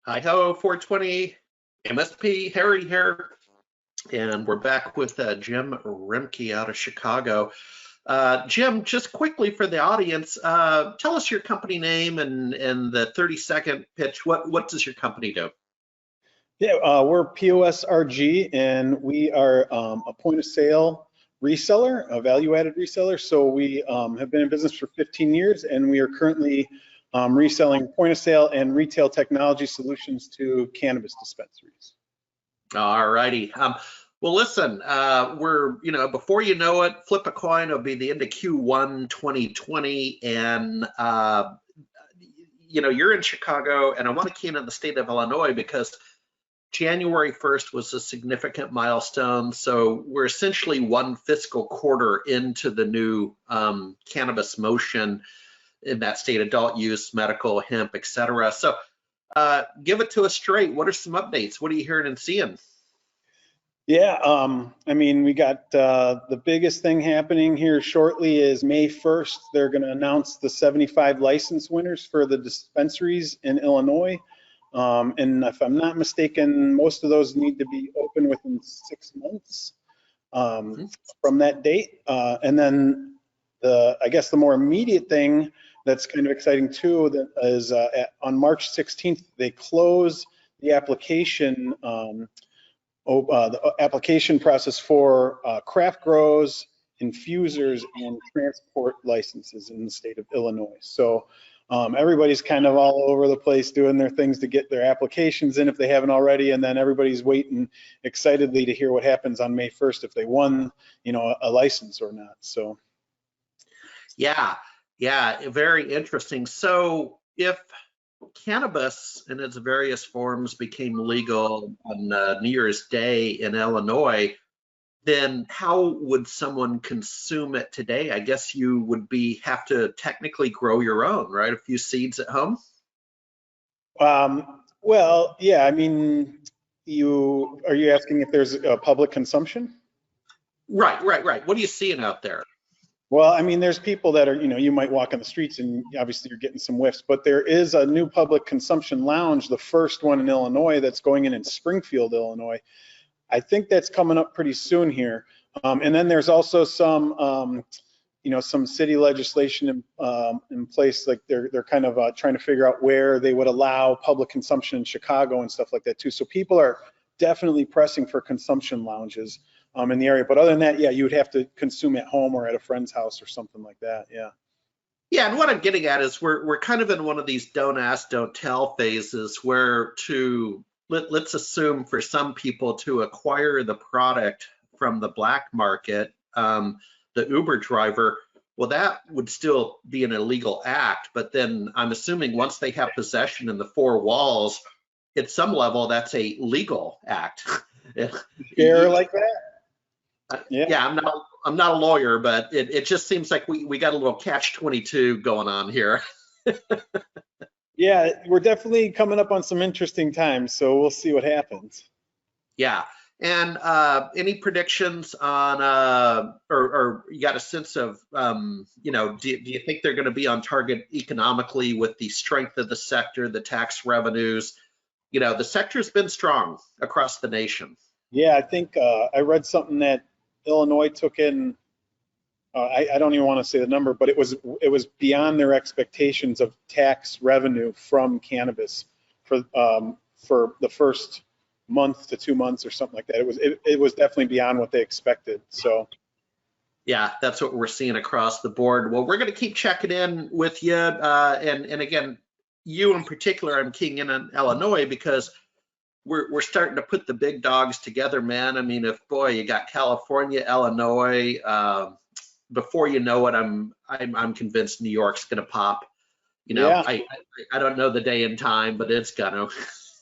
Hi ho, 420 MSP, Harry here, and we're back with Jim Remke out of Chicago. Jim, just quickly for the audience, tell us your company name and the 30-second pitch. What does your company do? Yeah, we're POSRG, and we are a point of sale reseller, a value-added reseller. So we have been in business for 15 years, and we are currently reselling point of sale and retail technology solutions to cannabis dispensaries. All righty. Well, listen, before you know it, flip a coin, it'll be the end of Q1 2020, and you're in Chicago, and I want to key in on the state of Illinois because January 1st was a significant milestone. So we're essentially one fiscal quarter into the new cannabis motion in that state: adult use, medical, hemp, et cetera. So give it to us straight. What are some updates? What are you hearing and seeing? Yeah, I mean, we got the biggest thing happening here shortly is May 1st. They're going to announce the 75 license winners for the dispensaries in Illinois. And if I'm not mistaken, most of those need to be open within 6 months from that date. And then I guess the more immediate thing that's kind of exciting too is on March 16th, they close the application process for craft grows, infusers, and transport licenses in the state of Illinois. So everybody's kind of all over the place doing their things to get their applications in if they haven't already, and then everybody's waiting excitedly to hear what happens on May 1st if they won, a license or not. So yeah, very interesting. So if cannabis in its various forms became legal on New Year's Day in Illinois, then how would someone consume it today? I guess you would have to technically grow your own, right? A few seeds at home? Well, yeah, I mean, are you asking if there's a public consumption? Right. What are you seeing out there? Well, I mean, there's people that are, you might walk on the streets and obviously you're getting some whiffs, but there is a new public consumption lounge, the first one in Illinois, that's going in Springfield, Illinois. I think that's coming up pretty soon here. And then there's also some, some city legislation in place, like they're kind of trying to figure out where they would allow public consumption in Chicago and stuff like that too. So people are definitely pressing for consumption lounges in the area. But other than that, yeah, you would have to consume at home or at a friend's house or something like that. Yeah. Yeah, and what I'm getting at is we're kind of in one of these don't ask, don't tell phases where let's assume for some people to acquire the product from the black market, the Uber driver, well, that would still be an illegal act. But then I'm assuming once they have possession in the four walls, at some level, that's a legal act. Fair like that? Yeah, I'm not a lawyer, but it just seems like we got a little catch-22 going on here. Yeah, we're definitely coming up on some interesting times, so we'll see what happens. Yeah, and any predictions on, or you got a sense of, do you think they're going to be on target economically with the strength of the sector, the tax revenues? The sector's been strong across the nation. Yeah, I think I read something that Illinois took in. I don't even want to say the number, but it was beyond their expectations of tax revenue from cannabis for the first month to 2 months or something like that. It was definitely beyond what they expected. So yeah, that's what we're seeing across the board. Well, we're going to keep checking in with you, and again, you in particular, I'm keying in on Illinois because we're starting to put the big dogs together, man. I mean, you got California, Illinois. Before you know it, I'm convinced New York's going to pop. Yeah. I don't know the day and time, but it's gonna.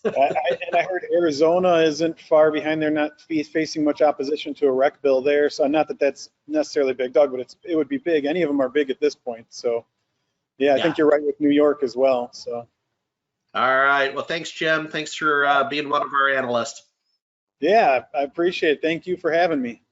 And I heard Arizona isn't far behind. They're not facing much opposition to a rec bill there. So not that that's necessarily a big dog, but it would be big. Any of them are big at this point. So yeah, I think you're right with New York as well. So. All right. Well, thanks, Jim. Thanks for being one of our analysts. Yeah, I appreciate it. Thank you for having me.